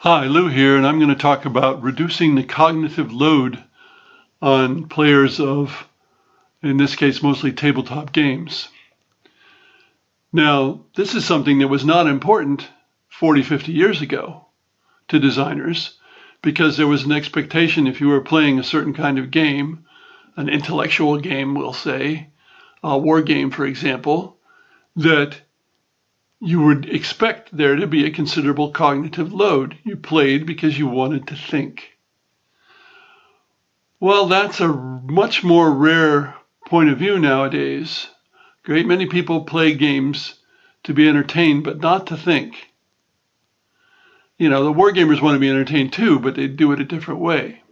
Hi, Lou here, and I'm going to talk about reducing the cognitive load on players of, in this case, mostly tabletop games. Now, this is something that was not important 40, 50 years ago to designers because there was an expectation if you were playing a certain kind of game, an intellectual game, we'll say, a war game, for example, that you would expect there to be a considerable cognitive load. You played because you wanted to think. Well, that's a much more rare point of view nowadays. A great many people play games to be entertained, but not to think. You know, the war gamers want to be entertained too, but they do it a different way.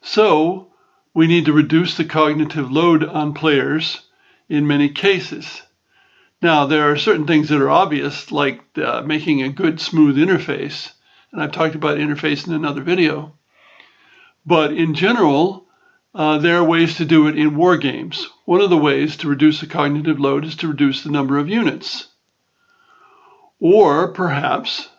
So we need to reduce the cognitive load on players in many cases. Now, there are certain things that are obvious, like making a good, smooth interface. And I've talked about interface in another video. But in general, there are ways to do it in war games. One of the ways to reduce the cognitive load is to reduce the number of units. Or perhaps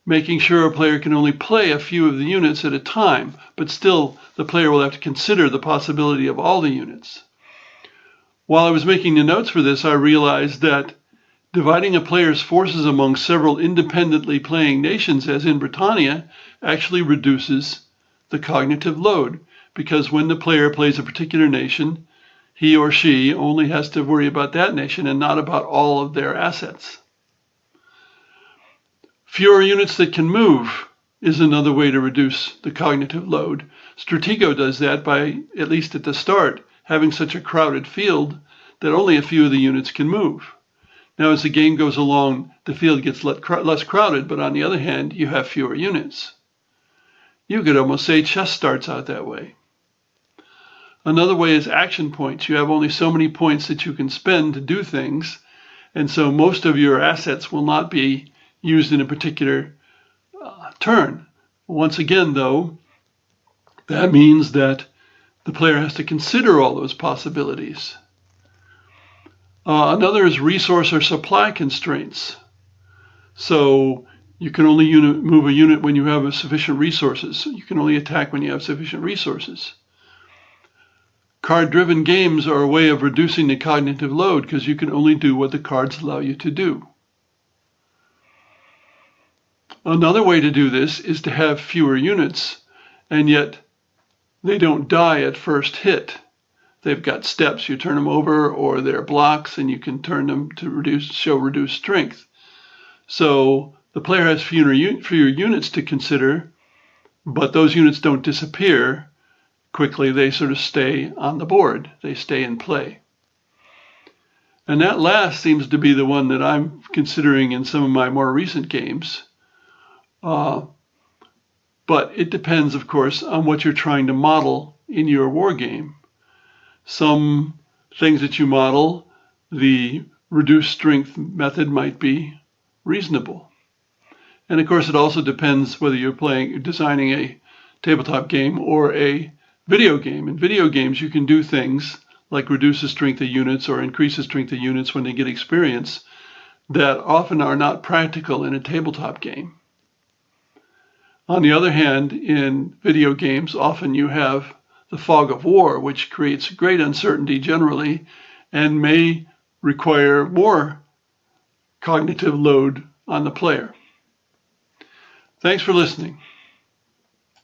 making sure a player can only play a few of the units at a time, but still the player will have to consider the possibility of all the units. While I was making the notes for this, I realized that dividing a player's forces among several independently playing nations, as in Britannia, actually reduces the cognitive load, because when the player plays a particular nation, he or she only has to worry about that nation and not about all of their assets. Fewer units that can move is another way to reduce the cognitive load. Stratego does that by, at least at the start, having such a crowded field that only a few of the units can move. Now, as the game goes along, the field gets less crowded, but on the other hand, you have fewer units. You could almost say chess starts out that way. Another way is action points. You have only so many points that you can spend to do things, and so most of your assets will not be used in a particular turn. Once again, though, that means that the player has to consider all those possibilities. Another is resource or supply constraints. So you can only move a unit when you have sufficient resources. You can only attack when you have sufficient resources. Card-driven games are a way of reducing the cognitive load because you can only do what the cards allow you to do. Another way to do this is to have fewer units, and yet they don't die at first hit. They've got steps. You turn them over, or they're blocks, and you can turn them to show reduced strength. So the player has fewer units to consider, but those units don't disappear quickly. They sort of stay on the board. They stay in play. And that last seems to be the one that I'm considering in some of my more recent games. But it depends, of course, on what you're trying to model in your war game. Some things that you model, the reduced strength method might be reasonable. And of course, it also depends whether you're designing a tabletop game or a video game. In video games, you can do things like reduce the strength of units or increase the strength of units when they get experience that often are not practical in a tabletop game. On the other hand, in video games, often you have the fog of war, which creates great uncertainty generally and may require more cognitive load on the player. Thanks for listening.